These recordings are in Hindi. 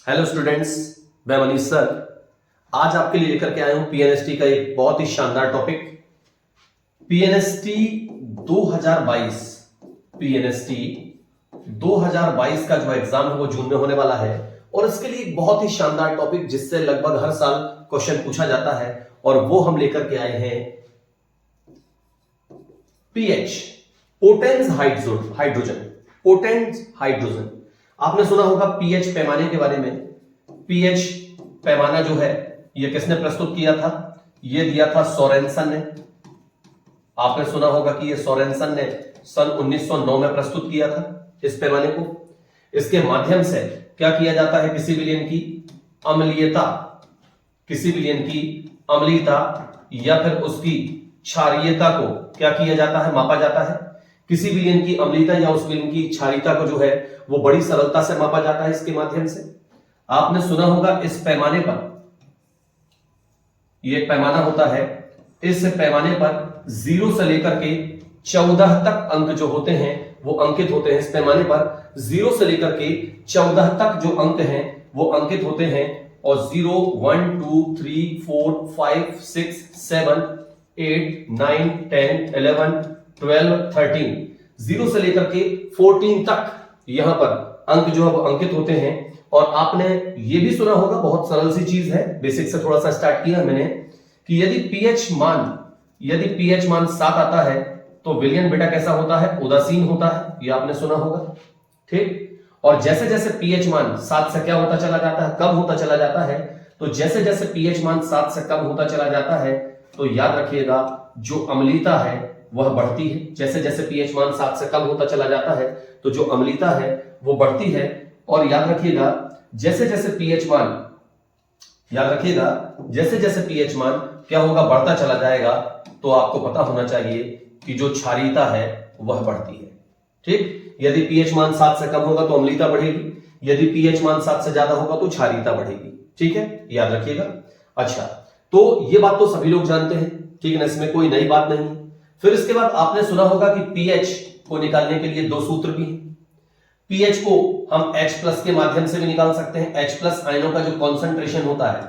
हेलो स्टूडेंट्स, मैं मनीष सर आज आपके लिए लेकर के आया हूं पीएनएसटी का एक बहुत ही शानदार टॉपिक। पीएनएसटी 2022 पीएनएसटी 2022 का जो एग्जाम है वो जून में होने वाला है और इसके लिए एक बहुत ही शानदार टॉपिक जिससे लगभग हर साल क्वेश्चन पूछा जाता है और वो हम लेकर के आए हैं pH, potence hydrogen. Potence hydrogen आपने सुना होगा पीएच पैमाने के बारे में। पीएच पैमाना जो है ये किसने प्रस्तुत किया था? ये दिया था सोरेनसन ने। आपने सुना होगा कि ये सोरेनसन ने सन 1909 में प्रस्तुत किया था इस पैमाने को। इसके माध्यम से क्या किया जाता है? किसी विलयन की अम्लीयता या फिर उसकी क्षारीयता को क्या किया जाता है? मापा जाता है। किसी विलयन की अम्लीयता या उस विलयन की क्षारीयता को जो है वो बड़ी सरलता से मापा जाता है इसके माध्यम से। आपने सुना होगा इस पैमाने पर, ये पैमाना होता है, इस पैमाने पर 0 से लेकर के 14 तक अंक जो होते हैं वो अंकित होते हैं। इस पैमाने पर 0 से लेकर के 14 तक जो अंक हैं वो अंकित होते हैं और 0, 1, 2, 3, 4, 5, 6, 7, 8, 9, 10, 11, 12, 13, 0 से लेकर के 14 तक यहां पर अंक जो है वो अंकित होते हैं। और आपने ये भी सुना होगा, बहुत सरल सी चीज है, बेसिक से थोड़ा सा स्टार्ट किया मैंने, कि यदि पीएच मान 7 आता है तो विलयन बेटा कैसा होता है? उदासीन होता है। ये आपने सुना होगा, ठीक। और जैसे जैसे पीएच मान 7 से क्या होता चला जाता है? कम होता चला जाता है। तो जैसे जैसे पीएच मान 7 से कम होता चला जाता है तो याद रखिएगा जो अम्लीयता है वह बढ़ती है। जैसे जैसे पीएच मान 7 से कम होता चला जाता है तो जो अम्लीयता है वो बढ़ती है। और याद रखिएगा जैसे जैसे पीएच मान क्या होगा? बढ़ता चला जाएगा तो आपको पता होना चाहिए कि जो क्षारीयता है वह बढ़ती है, ठीक। यदि पीएच मान 7 से कम होगा तो अम्लीयता बढ़ेगी, यदि पीएच मान 7 से ज्यादा होगा तो क्षारीयता बढ़ेगी, ठीक है, याद रखिएगा। अच्छा, तो ये बात तो सभी लोग जानते हैं, ठीक है ना, इसमें कोई नई बात नहीं। फिर इसके बाद आपने सुना होगा कि पीएच को निकालने के लिए 2 सूत्र भी हैं। पीएच को हम H+ के माध्यम से भी निकाल सकते हैं। H+ आयनों का जो कॉन्सेंट्रेशन होता है,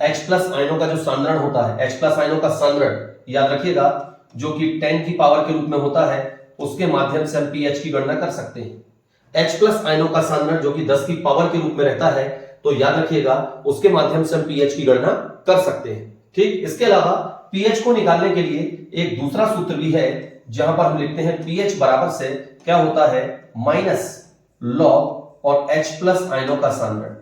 H+ आयनों का जो सांद्रण होता है, H+ आयनों का सांद्रण याद रखिएगा जो कि 10 की पावर के रूप में होता है, उसके माध्यम से हम पीएच की गणना कर सकते हैं। H+ आयनों का सांद्रण जो कि 10 की पावर के रूप में रहता है, तो याद रखिएगा उसके माध्यम से हम पीएच की गणना कर सकते हैं, ठीक। इसके अलावा पीएच को निकालने के लिए एक दूसरा सूत्र भी है जहां पर हम लिखते हैं पीएच बराबर से क्या होता है? माइनस लॉग और H+ आयनों का सांद्रण।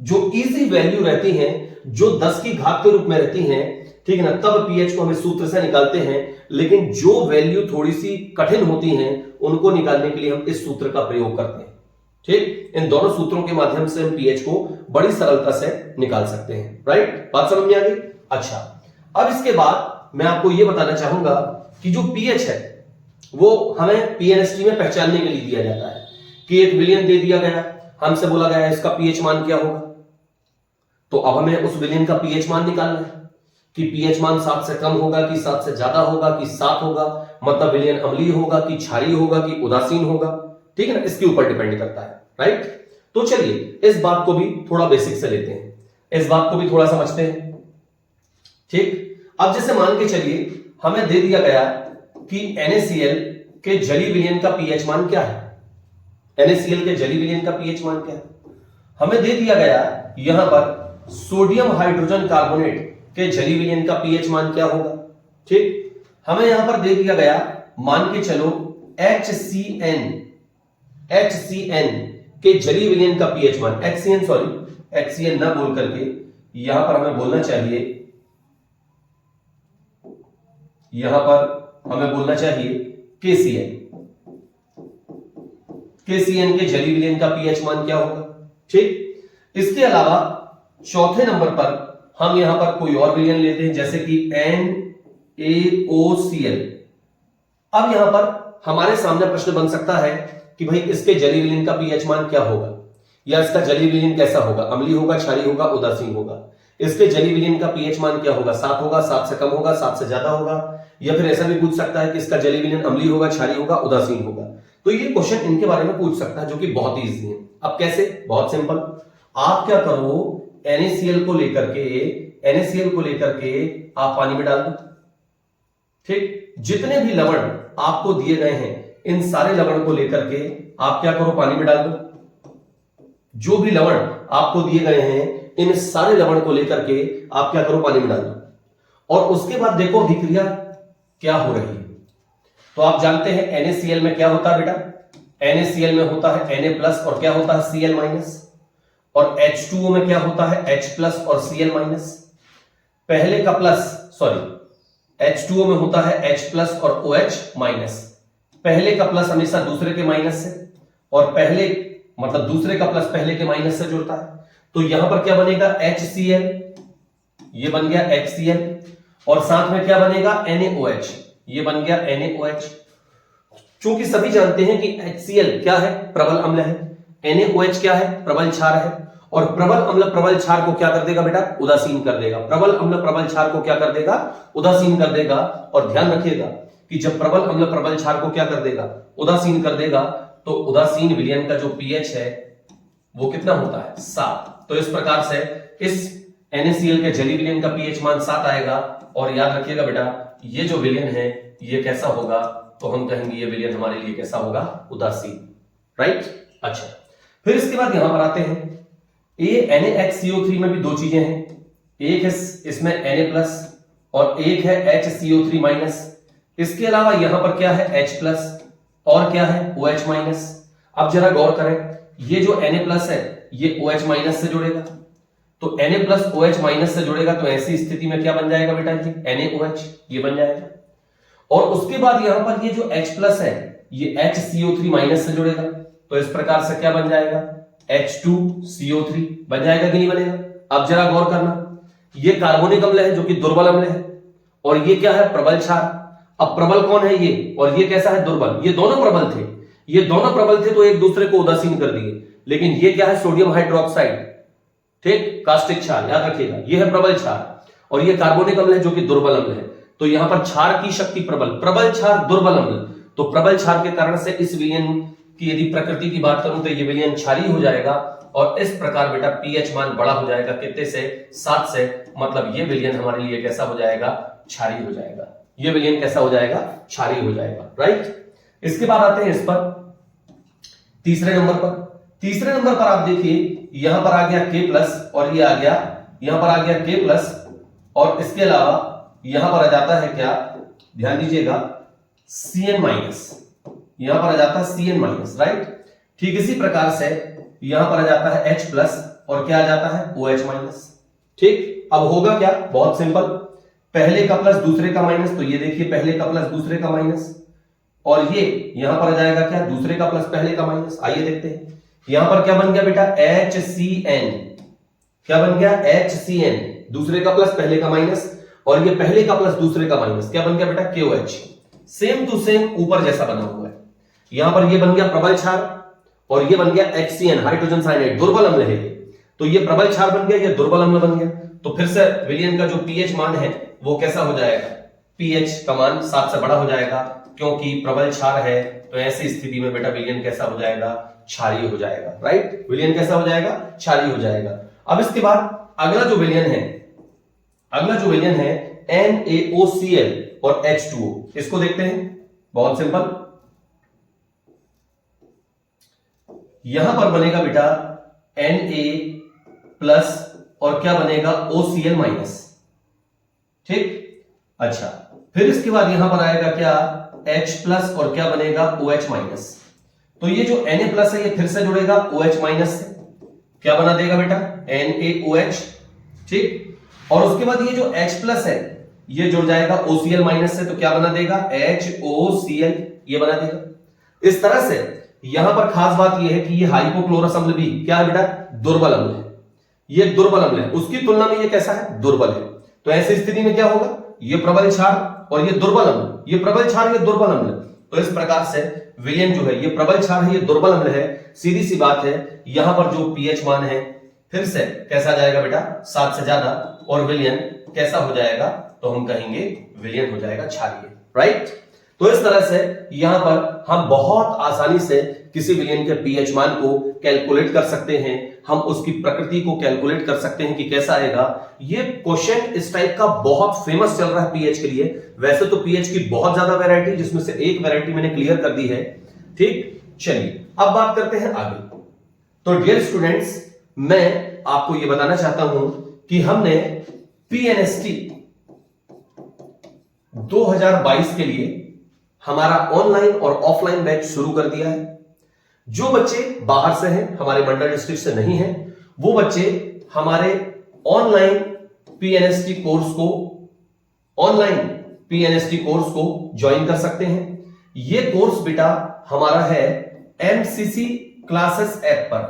जो इजी वैल्यू रहती हैं, जो 10 की घात के रूप में रहती हैं, ठीक है ना, तब पीएच को हम इस सूत्र से निकालते हैं। लेकिन जो वैल्यू थोड़ी सी कठिन होती हैं उनको निकालने के लिए हम इस सूत्र का प्रयोग करते हैं, ठीक। इन दोनों सूत्रों के माध्यम से हम पीएच को बड़ी सरलता से निकाल सकते हैं, राइट। बात समझ में आ गई? अच्छा, अब इसके बाद मैं आपको यह बताना चाहूंगा कि जो पीएच है वो हमें पीएनएसटी में पहचानने के लिए दिया जाता है कि एक विलयन दे दिया गया, हमसे बोला गया इसका पीएच मान क्या होगा, तो अब हमें उस विलयन का पीएच मान निकालना है कि पीएच मान 7 से कम होगा कि 7 से ज्यादा होगा कि 7 होगा, मतलब विलयन अम्लीय होगा कि क्षारीय होगा कि उदासीन होगा, ठीक है ना, इसके ऊपर डिपेंड करता है, राइट। तो चलिए इस बात को भी थोड़ा बेसिक से लेते हैं, इस बात को भी थोड़ा समझते हैं, ठीक। अब जैसे मान के चलिए हमें दे दिया गया कि NaCl के जलीय विलयन का पीएच मान क्या है? NaCl के जलीय विलयन का पीएच मान क्या है? हमें दे दिया गया यहां पर सोडियम हाइड्रोजन कार्बोनेट के जलीय विलयन का पीएच मान क्या होगा, ठीक। हमें यहां पर दे दिया गया, मान के चलो HCN के जलीय विलयन का पीएच मान, HCN ना बोल करके यहां पर हमें बोलना चाहिए, KCN के जलीय विलयन का पीएच मान क्या होगा, ठीक। इसके अलावा चौथे नंबर पर हम यहां पर कोई और विलयन लेते हैं जैसे कि NaOCl। अब यहां पर हमारे सामने प्रश्न बन सकता है कि भाई इसके जलीय विलयन का पीएच मान क्या होगा, या इसका जलीय विलयन कैसा होगा? अम्लीय होगा, क्षारीय होगा, उदासीन होगा। इसके जलीय विलयन का पीएच मान क्या होगा? 7 होगा, 7 से कम होगा, 7 से ज्यादा होगा, या फिर ऐसा भी पूछ सकता है कि इसका जलीय विलयन अम्लीय होगा, क्षारीय होगा, उदासीन होगा। तो ये क्वेश्चन इनके बारे में पूछ सकता है जो कि बहुत ईजी है। अब कैसे? बहुत सिंपल। आप क्या करो, NaCl को लेकर के आप पानी में डाल दो। ठीक, जितने भी लवण आपको दिए गए हैं इन सारे लवण को लेकर के आप क्या करो, पानी में डाल दो। जो भी लवण आपको दिए गए हैं इन सारे लवण को लेकर के आप क्या करो, पानी में डाल दो। और उसके बाद देखो अभिक्रिया क्या हो रही है। तो आप जानते हैं NaCl में क्या होता है बेटा, NaCl में होता है Na+ और क्या होता है Cl-। और H2O में क्या होता है H+ और Cl-। पहले का प्लस, सॉरी, H2O में होता है H+ और OH-। पहले का प्लस हमेशा दूसरे के माइनस से, और पहले मतलब दूसरे का प्लस पहले के माइनस से जुड़ता है। तो यहां पर क्या बनेगा, HCl, ये बन गया HCl, और साथ में क्या बनेगा NaOH, ये बन गया NaOH। चूंकि सभी जानते हैं कि HCl क्या है, प्रबल अम्ल है, NaOH क्या है, प्रबल क्षार है, और प्रबल अम्ल प्रबल क्षार को क्या कर देगा बेटा, उदासीन कर देगा। प्रबल अम्ल प्रबल क्षार को क्या कर देगा, उदासीन कर देगा। और ध्यान रखिएगा कि जब प्रबल अम्ल प्रबल क्षार को क्या कर देगा, उदासीन कर देगा, तो उदासीन विलयन का जो पीएच है वो कितना होता है, 7। तो इस प्रकार से इस NaCl के जलीय विलयन का पीएच मान 7 आएगा। और याद रखिएगा बेटा, ये जो विलयन है ये कैसा होगा, तो हम कहेंगे ये विलयन हमारे लिए कैसा होगा, उदासीन। राइट, अच्छा, फिर इसके बाद यहां पर आते हैं, ये NaHCO3 में भी दो चीजें हैं, एक है इसमें Na+ और एक है HCO3-। इसके अलावा यहां पर क्या है, H+ और क्या है, OH-। अब जरा गौर करें, ये जो Na+ है ये OH- से जुड़ेगा, तो Na+ OH- से जुड़ेगा, तो ऐसी स्थिति में क्या बन जाएगा बेटा जी, NaOH, ये बन जाएगा। और उसके बाद यहां पर ये जो H+ है ये HCO3- से जुड़ेगा, तो इस प्रकार से क्या बन जाएगा, H2CO3 बन जाएगा कि नहीं बनेगा। अब जरा गौर करना, ये कार्बोनिक अम्ल है जो कि दुर्बल अम्ल है, और ये क्या है, प्रबल क्षार। अब प्रबल कौन है, ये, और ये कैसा है, दुर्बल। ये दोनों प्रबल थे, ये दोनों प्रबल थे, तो एक दूसरे को उदासीन कर दिए। लेकिन ये क्या है, सोडियम हाइड्रोक्साइड, ठीक, कास्टिक क्षार, याद रखिएगा, ये है प्रबल क्षार, और ये कार्बोनिक अम्ल है जो कि दुर्बल अम्ल है। तो यहां पर क्षार की शक्ति प्रबल, प्रबल क्षार दुर्बल अम्ल, तो प्रबल क्षार के कारण से इस विलयन की यदि प्रकृति की बात करूं तो ये विलयन क्षारीय हो जाएगा। और इस प्रकार बेटा पीएच मान बड़ा हो जाएगा, कितने से, 7 से। मतलब ये विलयन हमारे लिए कैसा हो जाएगा, क्षारीय हो जाएगा। ये विलयन कैसा हो जाएगा, क्षारीय हो जाएगा। राइट, इसके बाद आते हैं इस पर तीसरे नंबर पर। तीसरे नंबर पर आप देखिए, यहां पर आ गया K+ और ये आ गया, यहां पर आ गया K+, और इसके अलावा यहां पर आ जाता है क्या, ध्यान दीजिएगा, Cn-। यहां पर आ जाता है Cn-। राइट, ठीक इसी प्रकार से यहां पर आ जाता है H+ और क्या आ जाता है, OH-। ठीक, अब होगा क्या, बहुत सिंपल, पहले का प्लस दूसरे का माइनस, तो ये देखिए पहले का प्लस दूसरे का माइनस, और ये यहां पर आ जाएगा क्या, दूसरे का प्लस पहले का माइनस। आइए देखते हैं, यहां पर क्या बन गया बेटा, HCN, क्या बन गया, HCN, दूसरे का प्लस पहले का माइनस, और ये पहले का प्लस दूसरे का माइनस, क्या बन गया बेटा, KOH। सेम टू सेम ऊपर जैसा बना हुआ है। यहां पर ये बन गया प्रबल क्षार, और ये बन गया HCN, हाइड्रोजन साइनाइड, दुर्बल अम्ल है। तो ये प्रबल क्षार बन गया, ये दुर्बल अम्ल बन गया। तो फिर से विलयन का जो पीएच मान है वो कैसा हो जाएगा, पीएच का मान 7 से बड़ा हो जाएगा, क्योंकि प्रबल क्षार है। तो ऐसी स्थिति में बेटा विलयन कैसा हो जाएगा, क्षारीय हो जाएगा। राइट, विलयन कैसा हो जाएगा, क्षारीय हो जाएगा। अब इसके बाद अगला जो विलयन है, अगला जो विलयन है NaOCl और H2O, इसको देखते हैं। बहुत सिंपल, यहां पर बनेगा बेटा Na+ और क्या बनेगा, OCl-। ठीक, अच्छा, फिर इसके बाद यहां पर आएगा क्या, H+ और क्या बनेगा, OH-। तो ये जो Na+ है ये फिर से जुड़ेगा OH- से, क्या बना देगा बेटा, NaOH। ठीक, और उसके बाद ये जो H+ है ये जुड़ जाएगा OCl- से, तो क्या बना देगा, HOCl, ये बना देगा। इस तरह से यहां पर खास बात यह है कि ये हाइपोक्लोरस अम्ल भी क्या है बेटा, दुर्बल अम्ल है। ये दुर्बल अम्ल है, उसकी तुलना में ये कैसा है, दुर्बल है। तो ऐसी स्थिति में क्या होगा, ये प्रबल क्षार और ये दुर्बल अम्ल, ये प्रबल क्षार, ये दुर्बल अम्ल। तो इस प्रकार से विलयन जो है, ये प्रबल क्षार है, ये दुर्बल अम्ल है। सीधी सी बात है, यहां पर जो पीएच मान है फिर से कैसा जाएगा बेटा, 7 से ज्यादा, और विलयन कैसा हो जाएगा, तो हम कहेंगे विलयन हो जाएगा क्षारीय। राइट, तो इस तरह से यहां पर हम बहुत आसानी से किसी विलयन के पीएच मान को कैलकुलेट कर सकते हैं, हम उसकी प्रकृति को कैलकुलेट कर सकते हैं कि कैसा आएगा। ये क्वेश्चन इस टाइप का बहुत फेमस चल रहा है पीएच के लिए। वैसे तो पीएच की बहुत ज्यादा वैरायटी, जिसमें से एक वैरायटी मैंने क्लियर कर दी है। ठीक, चलिए अब बात करते हैं आगे। तो डियर स्टूडेंट्स, मैं आपको यह बताना चाहता हूं कि हमने पीएनएसटी 2022 के लिए हमारा ऑनलाइन और ऑफलाइन बैच शुरू कर दिया है। जो बच्चे बाहर से हैं, हमारे मंडल डिस्ट्रिक्ट से नहीं हैं, वो बच्चे हमारे ऑनलाइन पीएनएसटी कोर्स को ज्वाइन कर सकते हैं। ये कोर्स बेटा हमारा है एमसीसी क्लासेस ऐप पर।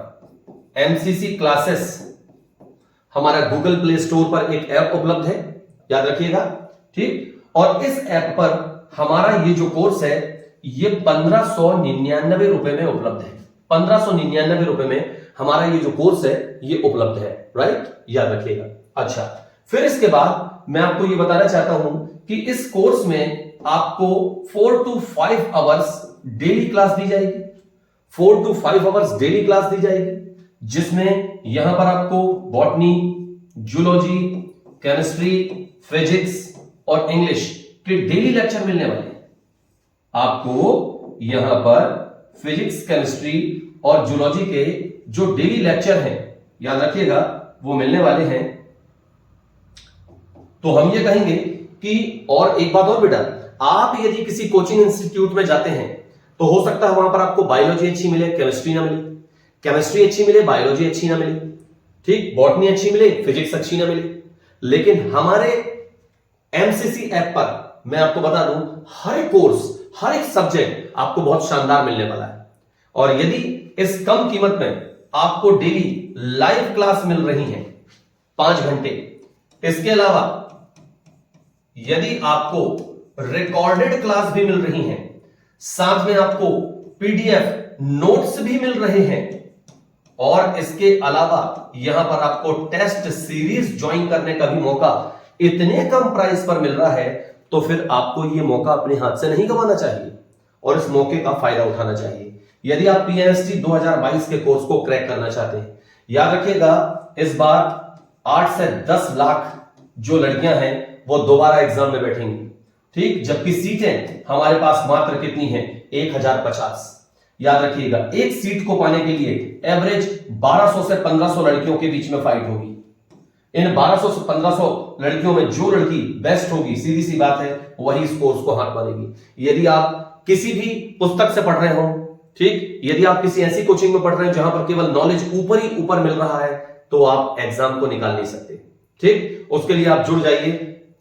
एमसीसी क्लासेस हमारा गूगल प्ले स्टोर पर एक ऐप उपलब्ध है, याद रखिएगा। ठीक, और इस ऐप पर हमारा ये जो कोर्स है ये 1599 रुपए में उपलब्ध है। 1599 रुपए में हमारा ये जो कोर्स है ये उपलब्ध है, राइट, याद रखिएगा। अच्छा, फिर इसके बाद मैं आपको ये बताना चाहता हूं कि इस कोर्स में आपको 4 to 5 आवर्स डेली क्लास दी जाएगी। 4 to 5 आवर्स डेली क्लास दी जाएगी, जिसमें यहां पर आपको बॉटनी, जूलॉजी, केमिस्ट्री, फिजिक्स और इंग्लिश के डेली लेक्चर मिलने वाले हैं। आपको यहां पर फिजिक्स, केमिस्ट्री और जूलॉजी के जो डेली लेक्चर हैं, याद रखिएगा, वो मिलने वाले हैं। तो हम ये कहेंगे कि, और एक बात और बेटा, आप यदि किसी कोचिंग इंस्टीट्यूट में जाते हैं तो हो सकता है वहां पर आपको बायोलॉजी अच्छी मिले, केमिस्ट्री ना मिले, केमिस्ट्री अच्छी मिले, बायोलॉजी अच्छी ना मिले, ठीक, बॉटनी अच्छी मिले, फिजिक्स अच्छी ना मिले। लेकिन हमारे एमसीसी ऐप पर मैं आपको बता दूं, हर एक कोर्स, हर एक सब्जेक्ट आपको बहुत शानदार मिलने वाला है। और यदि इस कम कीमत में आपको डेली लाइव क्लास मिल रही है 5 घंटे, इसके अलावा यदि आपको रिकॉर्डेड क्लास भी मिल रही है, साथ में आपको पीडीएफ नोट्स भी मिल रहे हैं, और इसके अलावा यहां पर आपको टेस्ट सीरीज ज्वाइन करने का भी मौका इतने कम प्राइस पर मिल रहा है, तो फिर आपको यह मौका अपने हाथ से नहीं गंवाना चाहिए और इस मौके का फायदा उठाना चाहिए। यदि आप पीएनएसटी 2022 के कोर्स को क्रैक करना चाहते हैं, याद रखिएगा, इस बार 8 से 10 लाख जो लड़कियां हैं वो दोबारा एग्जाम में बैठेंगी। ठीक, जबकि सीटें हमारे पास मात्र कितनी हैं? 1050। याद रखिएगा, एक सीट को पाने के लिए एवरेज 1200 से 1500 लड़कियों के बीच में फाइट होगी। इन 1200 से 1500 लड़कियों में जो लड़की बेस्ट होगी, सीधी सी बात है, वही इस कोर्स को हाथ मारेगी। यदि आप किसी भी पुस्तक से पढ़ रहे हो, ठीक, यदि आप किसी ऐसी कोचिंग में पढ़ रहे हैं जहां पर केवल नॉलेज ऊपर ही ऊपर मिल रहा है, तो आप एग्जाम को निकाल नहीं सकते। ठीक, उसके लिए आप जुड़ जाइए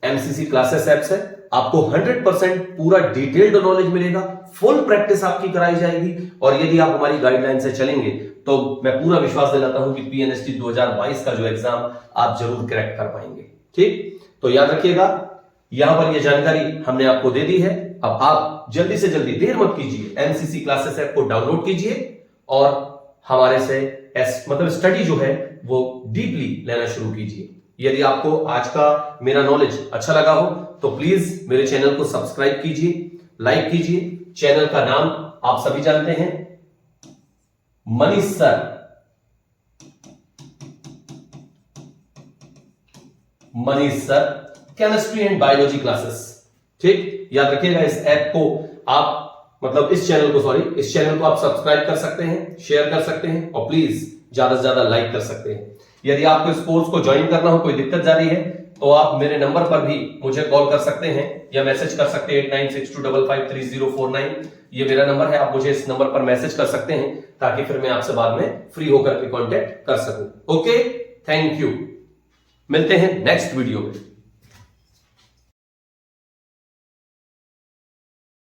एमसीसी क्लासेस ऐप से। आपको 100% पूरा डिटेल्ड नॉलेज मिलेगा, फुल प्रैक्टिस आपकी कराई जाएगी, और यदि आप हमारी गाइडलाइन से चलेंगे तो मैं पूरा विश्वास दिलाता हूं कि पीएनएसटी 2022 का जो एग्जाम आप जरूर क्रैक कर पाएंगे। ठीक, तो याद रखिएगा, यहां पर यह जानकारी हमने आपको दे दी है। अब आप जल्दी से जल्दी, देर मत कीजिए, एमसीसी क्लासेस ऐप को डाउनलोड कीजिए और हमारे से मतलब स्टडी जो है वो डीपली लेना शुरू कीजिए। यदि आपको आज का मेरा नॉलेज अच्छा लगा हो तो प्लीज मेरे चैनल को सब्सक्राइब कीजिए, लाइक कीजिए। चैनल का नाम आप सभी जानते हैं, Manish sir. Manish sir chemistry and biology classes. ठीक, याद रखिएगा, इस ऐप को आप मतलब इस चैनल को आप सब्सक्राइब कर सकते हैं, शेयर कर सकते हैं, और प्लीज ज्यादा से ज्यादा लाइक कर सकते हैं। यदि आपको इस कोर्स को ज्वाइन करना हो, कोई दिक्कत जा रही है, तो आप मेरे नंबर पर भी मुझे कॉल कर सकते हैं या मैसेज कर सकते हैं 8962553049। ये मेरा नंबर है, आप मुझे इस नंबर पर मैसेज कर सकते हैं ताकि फिर मैं आपसे बाद में फ्री होकर के कांटेक्ट कर सकूं। Okay, thank you. मिलते हैं नेक्स्ट वीडियो में।